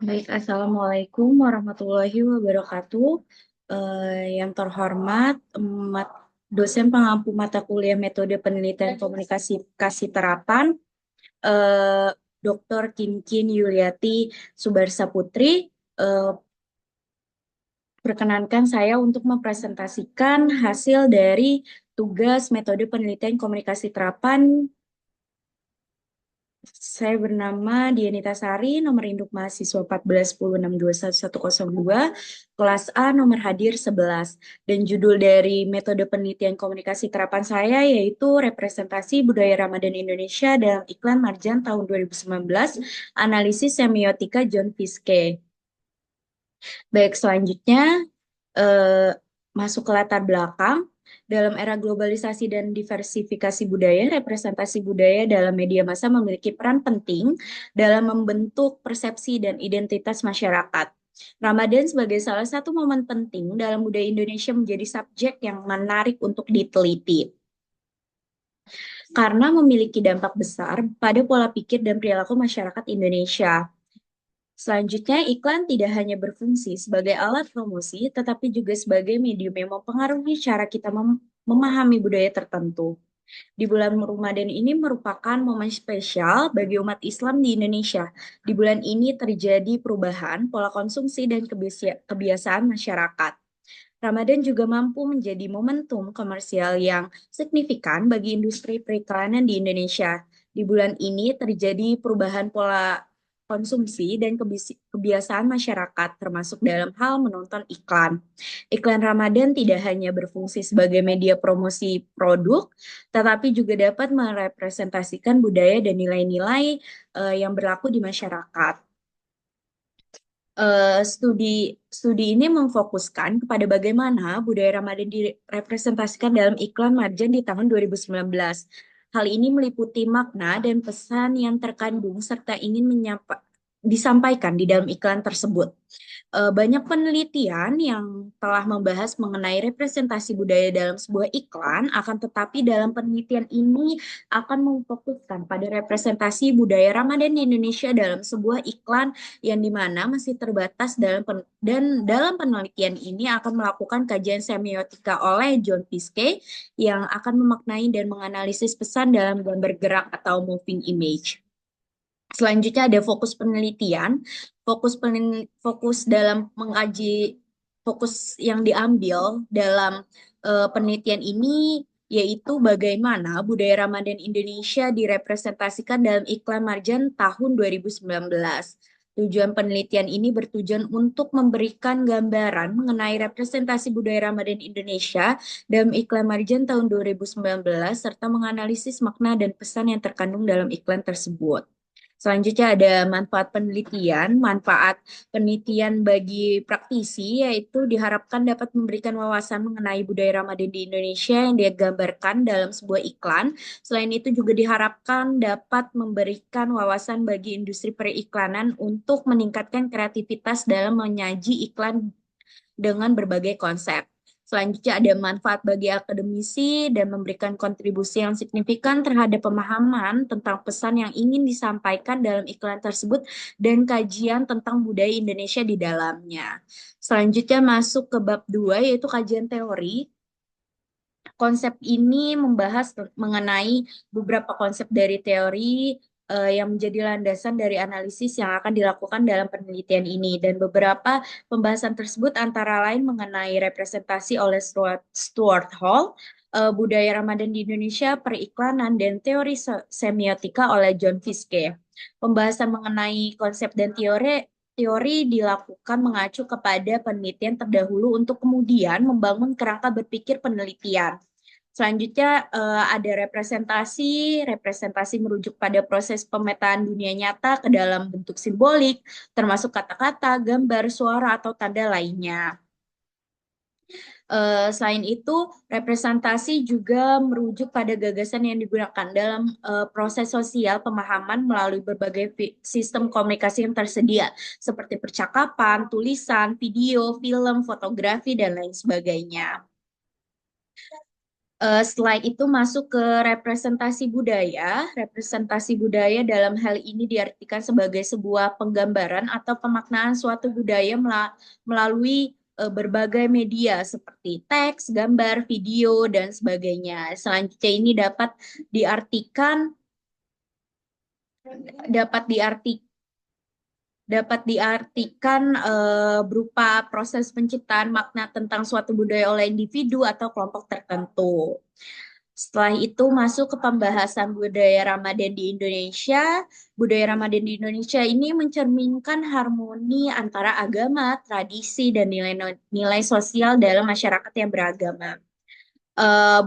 Baik, Assalamualaikum warahmatullahi wabarakatuh. Yang terhormat, dosen pengampu mata kuliah metode penelitian komunikasi kasih terapan, eh, Dr. Kinkin Yuliati Subarsa Putri. Eh, Perkenankan saya untuk mempresentasikan hasil dari tugas metode penelitian komunikasi terapan. Saya bernama Dianita Sari, nomor induk mahasiswa 1410621102, kelas A, nomor hadir 11. Dan judul dari metode penelitian komunikasi terapan saya yaitu Representasi Budaya Ramadan Indonesia dalam Iklan Marjan tahun 2019, Analisis Semiotika John Fiske. Baik, selanjutnya eh, masuk ke latar belakang. Dalam era globalisasi dan diversifikasi budaya, representasi budaya dalam media massa memiliki peran penting dalam membentuk persepsi dan identitas masyarakat. Ramadan sebagai salah satu momen penting dalam budaya Indonesia menjadi subjek yang menarik untuk diteliti karena memiliki dampak besar pada pola pikir dan perilaku masyarakat Indonesia. Selanjutnya, iklan tidak hanya berfungsi sebagai alat promosi, tetapi juga sebagai medium yang mempengaruhi cara kita memahami budaya tertentu. Di bulan Ramadan ini merupakan momen spesial bagi umat Islam di Indonesia. Di bulan ini terjadi perubahan pola konsumsi dan kebiasaan masyarakat. Ramadan juga mampu menjadi momentum komersial yang signifikan bagi industri periklanan di Indonesia. Di bulan ini terjadi perubahan pola konsumsi dan kebiasaan masyarakat, termasuk dalam hal menonton iklan. Iklan Ramadan tidak hanya berfungsi sebagai media promosi produk, tetapi juga dapat merepresentasikan budaya dan nilai-nilai yang berlaku di masyarakat. Studi studi ini memfokuskan kepada bagaimana budaya Ramadan direpresentasikan dalam iklan Marjan di tahun 2019. Hal ini meliputi makna dan pesan yang terkandung serta ingin disampaikan di dalam iklan tersebut. Banyak penelitian yang telah membahas mengenai representasi budaya dalam sebuah iklan, akan tetapi dalam penelitian ini akan memfokuskan pada representasi budaya Ramadan di Indonesia dalam sebuah iklan yang dimana masih terbatas dan dalam penelitian ini akan melakukan kajian semiotika oleh John Fiske yang akan memaknai dan menganalisis pesan dalam gambar gerak atau moving image. Selanjutnya ada fokus penelitian. Fokus dalam mengkaji fokus yang diambil dalam penelitian ini yaitu bagaimana budaya Ramadan Indonesia direpresentasikan dalam iklan Marjan tahun 2019. Tujuan penelitian ini bertujuan untuk memberikan gambaran mengenai representasi budaya Ramadan Indonesia dalam iklan Marjan tahun 2019 serta menganalisis makna dan pesan yang terkandung dalam iklan tersebut. Selanjutnya ada manfaat penelitian. Manfaat penelitian bagi praktisi yaitu diharapkan dapat memberikan wawasan mengenai budaya Ramadan di Indonesia yang digambarkan dalam sebuah iklan. Selain itu juga diharapkan dapat memberikan wawasan bagi industri periklanan untuk meningkatkan kreativitas dalam menyaji iklan dengan berbagai konsep. Selanjutnya ada manfaat bagi akademisi dan memberikan kontribusi yang signifikan terhadap pemahaman tentang pesan yang ingin disampaikan dalam iklan tersebut dan kajian tentang budaya Indonesia di dalamnya. Selanjutnya masuk ke bab 2 yaitu kajian teori. Konsep ini membahas mengenai beberapa konsep dari teori yang menjadi landasan dari analisis yang akan dilakukan dalam penelitian ini. Dan beberapa pembahasan tersebut antara lain mengenai representasi oleh Stuart Hall, budaya Ramadan di Indonesia, periklanan, dan teori semiotika oleh John Fiske. Pembahasan mengenai konsep dan teori dilakukan mengacu kepada penelitian terdahulu untuk kemudian membangun kerangka berpikir penelitian. Selanjutnya ada representasi. Representasi merujuk pada proses pemetaan dunia nyata ke dalam bentuk simbolik, termasuk kata-kata, gambar, suara, atau tanda lainnya. Selain itu, representasi juga merujuk pada gagasan yang digunakan dalam proses sosial pemahaman melalui berbagai sistem komunikasi yang tersedia, seperti percakapan, tulisan, video, film, fotografi, dan lain sebagainya. Setelah itu masuk ke representasi budaya. Representasi budaya dalam hal ini diartikan sebagai sebuah penggambaran atau pemaknaan suatu budaya melalui berbagai media seperti teks, gambar, video, dan sebagainya. Selanjutnya ini diartikan dapat diartikan berupa proses penciptaan makna tentang suatu budaya oleh individu atau kelompok tertentu. Setelah itu masuk ke pembahasan budaya Ramadan di Indonesia. Budaya Ramadan di Indonesia ini mencerminkan harmoni antara agama, tradisi, dan nilai sosial dalam masyarakat yang beragama.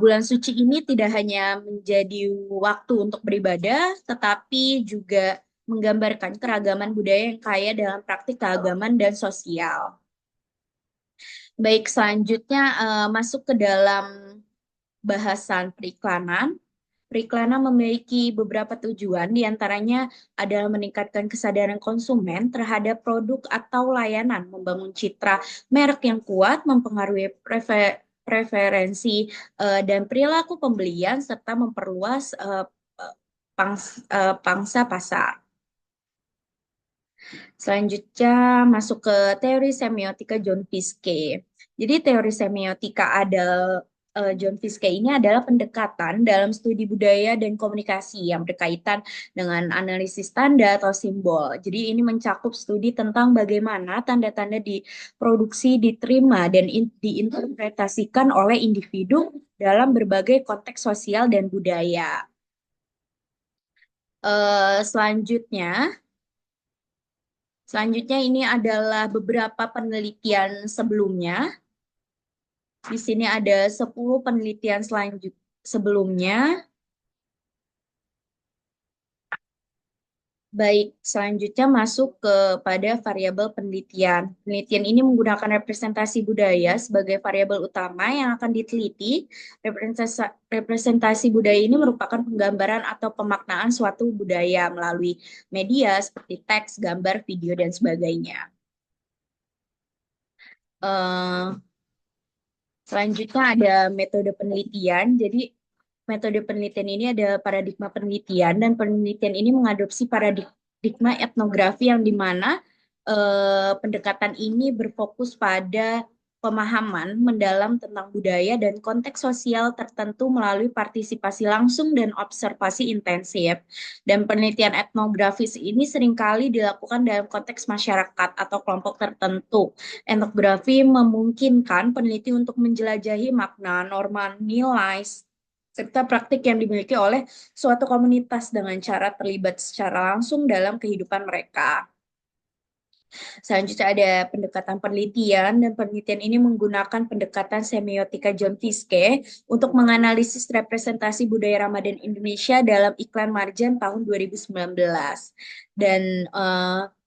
Bulan suci ini tidak hanya menjadi waktu untuk beribadah, tetapi juga menggambarkan keragaman budaya yang kaya dalam praktik keagamaan dan sosial. Baik, selanjutnya masuk ke dalam bahasan periklanan. Periklanan memiliki beberapa tujuan, diantaranya adalah meningkatkan kesadaran konsumen terhadap produk atau layanan, membangun citra merek yang kuat, mempengaruhi preferensi dan perilaku pembelian, serta memperluas pangsa pasar. Selanjutnya masuk ke teori semiotika John Fiske. Jadi teori semiotika John Fiske ini adalah pendekatan dalam studi budaya dan komunikasi yang berkaitan dengan analisis tanda atau simbol. Jadi ini mencakup studi tentang bagaimana tanda-tanda diproduksi, diterima, dan diinterpretasikan oleh individu dalam berbagai konteks sosial dan budaya. Selanjutnya ini adalah beberapa penelitian sebelumnya. Di sini ada 10 penelitian sebelumnya. Baik, selanjutnya masuk kepada variabel penelitian. Penelitian ini menggunakan representasi budaya sebagai variabel utama yang akan diteliti. Representasi budaya ini merupakan penggambaran atau pemaknaan suatu budaya melalui media seperti teks, gambar, video, dan sebagainya. Selanjutnya ada metode penelitian. Jadi metode penelitian ini ada paradigma penelitian, dan penelitian ini mengadopsi paradigma etnografi yang dimana pendekatan ini berfokus pada pemahaman mendalam tentang budaya dan konteks sosial tertentu melalui partisipasi langsung dan observasi intensif. Dan penelitian etnografis ini seringkali dilakukan dalam konteks masyarakat atau kelompok tertentu. Etnografi memungkinkan peneliti untuk menjelajahi makna, norma, nilai, serta praktik yang dimiliki oleh suatu komunitas dengan cara terlibat secara langsung dalam kehidupan mereka. Selanjutnya ada pendekatan penelitian, dan penelitian ini menggunakan pendekatan semiotika John Fiske untuk menganalisis representasi budaya Ramadan Indonesia dalam iklan Marjan tahun 2019. Dan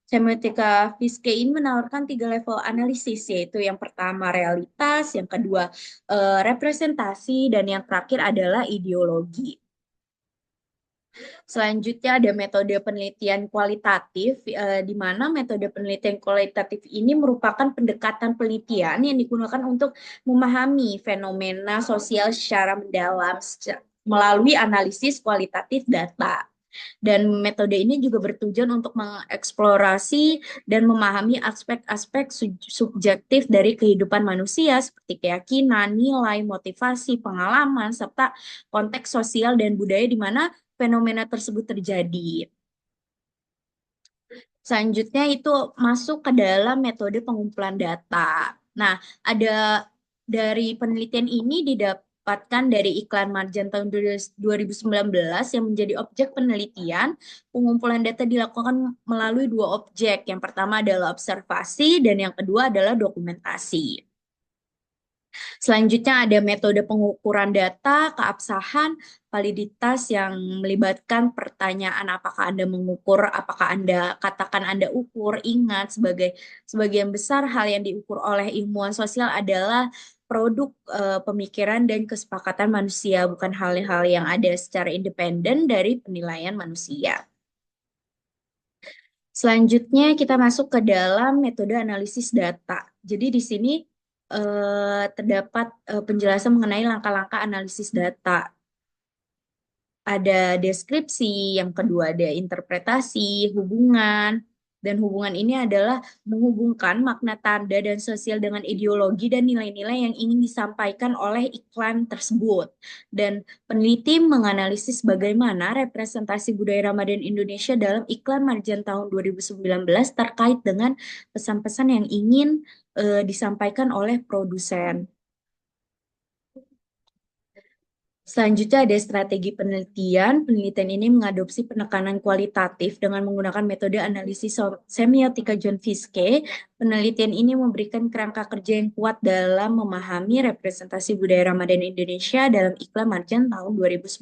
semiotika Fiske ini menawarkan 3 level analisis, yaitu yang pertama realitas, yang kedua representasi, dan yang terakhir adalah ideologi. Selanjutnya ada metode penelitian kualitatif, di mana metode penelitian kualitatif ini merupakan pendekatan penelitian yang digunakan untuk memahami fenomena sosial secara mendalam melalui analisis kualitatif data. Dan metode ini juga bertujuan untuk mengeksplorasi dan memahami aspek-aspek subjektif dari kehidupan manusia seperti keyakinan, nilai, motivasi, pengalaman, serta konteks sosial dan budaya di mana fenomena tersebut terjadi. Selanjutnya itu masuk ke dalam metode pengumpulan data. Nah, ada dari penelitian ini didapatkan dari iklan Marjan tahun 2019 yang menjadi objek penelitian. Pengumpulan data dilakukan melalui 2 objek. Yang pertama adalah observasi dan yang kedua adalah dokumentasi. Selanjutnya ada metode pengukuran data, keabsahan, validitas yang melibatkan pertanyaan apakah Anda mengukur, apakah Anda katakan Anda ukur, ingat sebagian besar hal yang diukur oleh ilmuwan sosial adalah produk pemikiran dan kesepakatan manusia, bukan hal-hal yang ada secara independen dari penilaian manusia. Selanjutnya kita masuk ke dalam metode analisis data. Jadi di sini terdapat penjelasan mengenai langkah-langkah analisis data. Ada deskripsi, yang kedua ada interpretasi, hubungan, dan hubungan ini adalah menghubungkan makna tanda dan sosial dengan ideologi dan nilai-nilai yang ingin disampaikan oleh iklan tersebut. Dan peneliti menganalisis bagaimana representasi budaya Ramadan Indonesia dalam iklan Marjan tahun 2019 terkait dengan pesan-pesan yang ingin disampaikan oleh produsen. Selanjutnya ada strategi penelitian. Penelitian ini mengadopsi penekanan kualitatif dengan menggunakan metode analisis semiotika John Fiske. Penelitian ini memberikan kerangka kerja yang kuat dalam memahami representasi budaya Ramadan Indonesia dalam iklan Marjan tahun 2019.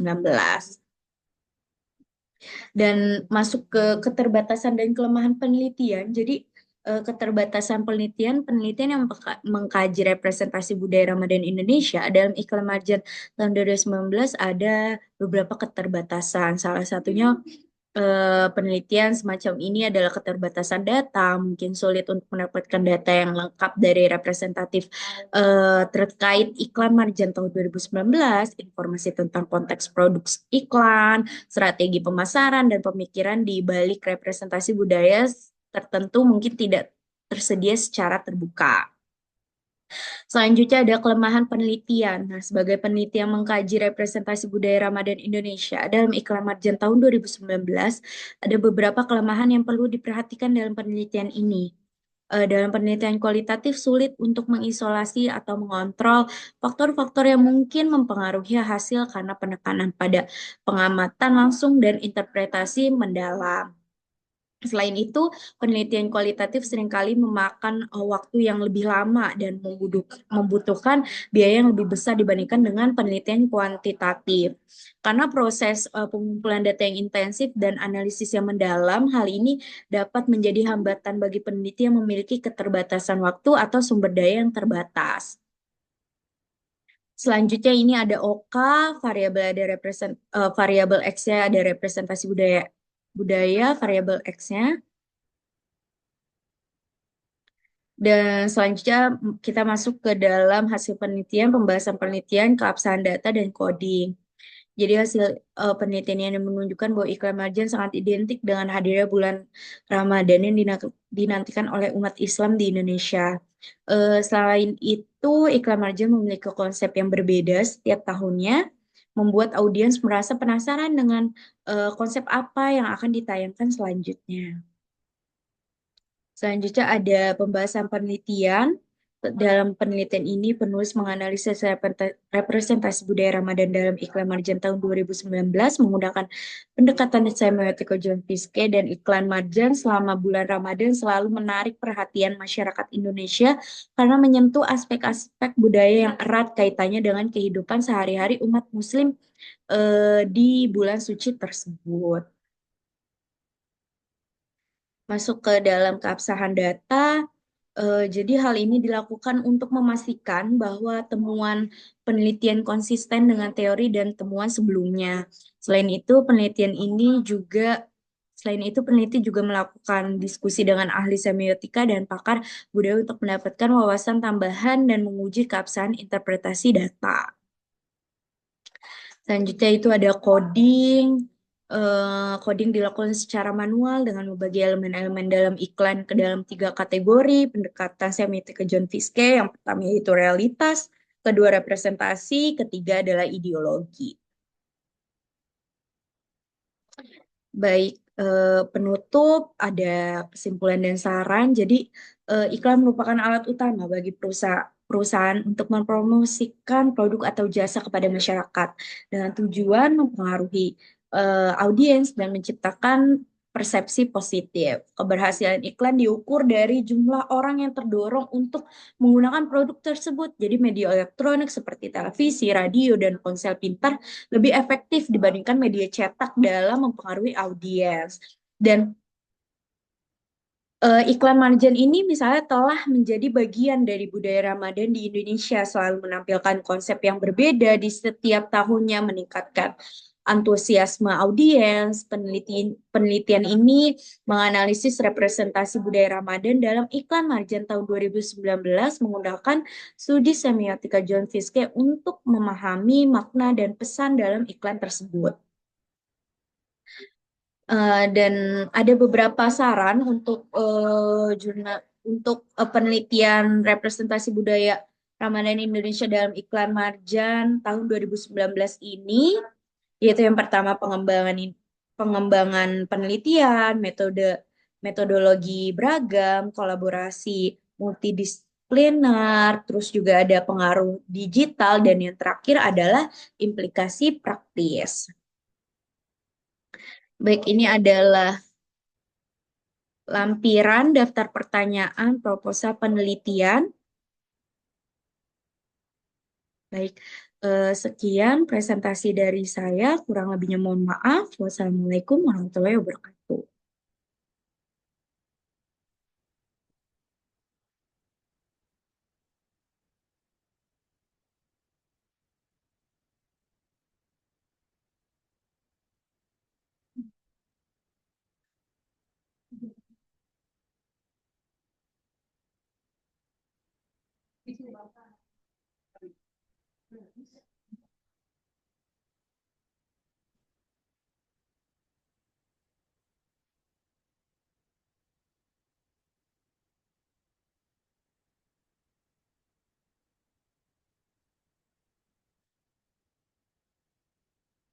Dan masuk ke keterbatasan dan kelemahan penelitian. Jadi keterbatasan penelitian yang mengkaji representasi budaya Ramadan Indonesia dalam iklan Marjan tahun 2019 ada beberapa keterbatasan. Salah satunya penelitian semacam ini adalah keterbatasan data, mungkin sulit untuk mendapatkan data yang lengkap dari representatif terkait iklan Marjan tahun 2019, informasi tentang konteks produk iklan, strategi pemasaran, dan pemikiran di balik representasi budaya tertentu mungkin tidak tersedia secara terbuka. Selanjutnya ada kelemahan penelitian. Nah, sebagai peneliti yang mengkaji representasi budaya Ramadan Indonesia dalam iklan Marjan tahun 2019, ada beberapa kelemahan yang perlu diperhatikan dalam penelitian ini. Dalam penelitian kualitatif sulit untuk mengisolasi atau mengontrol faktor-faktor yang mungkin mempengaruhi hasil karena penekanan pada pengamatan langsung dan interpretasi mendalam. Selain itu, penelitian kualitatif seringkali memakan waktu yang lebih lama dan membutuhkan biaya yang lebih besar dibandingkan dengan penelitian kuantitatif. Karena proses pengumpulan data yang intensif dan analisis yang mendalam, hal ini dapat menjadi hambatan bagi peneliti yang memiliki keterbatasan waktu atau sumber daya yang terbatas. Selanjutnya ini ada OK, variabel X-nya ada representasi budaya variabel X-nya. Dan selanjutnya kita masuk ke dalam hasil penelitian, pembahasan penelitian, keabsahan data, dan coding. Jadi hasil penelitian yang menunjukkan bahwa iklan Marjan sangat identik dengan hadirnya bulan Ramadan yang dinantikan oleh umat Islam di Indonesia. Selain itu, iklan Marjan memiliki konsep yang berbeda setiap tahunnya, membuat audiens merasa penasaran dengan konsep apa yang akan ditayangkan selanjutnya. Selanjutnya ada pembahasan penelitian. Dalam penelitian ini, penulis menganalisis representasi budaya Ramadan dalam iklan Marjan tahun 2019 menggunakan pendekatan semiotika John Fiske, dan iklan Marjan selama bulan Ramadan selalu menarik perhatian masyarakat Indonesia karena menyentuh aspek-aspek budaya yang erat kaitannya dengan kehidupan sehari-hari umat Muslim di bulan suci tersebut. Masuk ke dalam keabsahan data. Jadi hal ini dilakukan untuk memastikan bahwa temuan penelitian konsisten dengan teori dan temuan sebelumnya. Selain itu peneliti juga melakukan diskusi dengan ahli semiotika dan pakar budaya untuk mendapatkan wawasan tambahan dan menguji keabsahan interpretasi data. Selanjutnya itu ada coding. Coding dilakukan secara manual dengan membagi elemen-elemen dalam iklan ke dalam 3 kategori. Pendekatan semiotika John Fiske, yang pertama yaitu realitas, kedua representasi, ketiga adalah ideologi. Baik, penutup ada kesimpulan dan saran. Jadi iklan merupakan alat utama bagi perusahaan untuk mempromosikan produk atau jasa kepada masyarakat dengan tujuan mempengaruhi audiens dan menciptakan persepsi positif. Keberhasilan iklan diukur dari jumlah orang yang terdorong untuk menggunakan produk tersebut. Jadi media elektronik seperti televisi, radio, dan ponsel pintar lebih efektif dibandingkan media cetak dalam mempengaruhi audiens. Dan iklan Marjan ini misalnya telah menjadi bagian dari budaya Ramadan di Indonesia, selalu menampilkan konsep yang berbeda di setiap tahunnya, meningkatkan antusiasme audiens. Penelitian ini menganalisis representasi budaya Ramadan dalam iklan Marjan tahun 2019 menggunakan studi semiotika John Fiske untuk memahami makna dan pesan dalam iklan tersebut. Dan ada beberapa saran untuk jurnal untuk penelitian representasi budaya Ramadan Indonesia dalam iklan Marjan tahun 2019 ini, yaitu yang pertama pengembangan penelitian, metodologi beragam, kolaborasi multidisipliner, terus juga ada pengaruh digital, dan yang terakhir adalah implikasi praktis. Baik, ini adalah lampiran daftar pertanyaan proposal penelitian. Baik, sekian presentasi dari saya. Kurang lebihnya mohon maaf. Wassalamualaikum warahmatullahi wabarakatuh.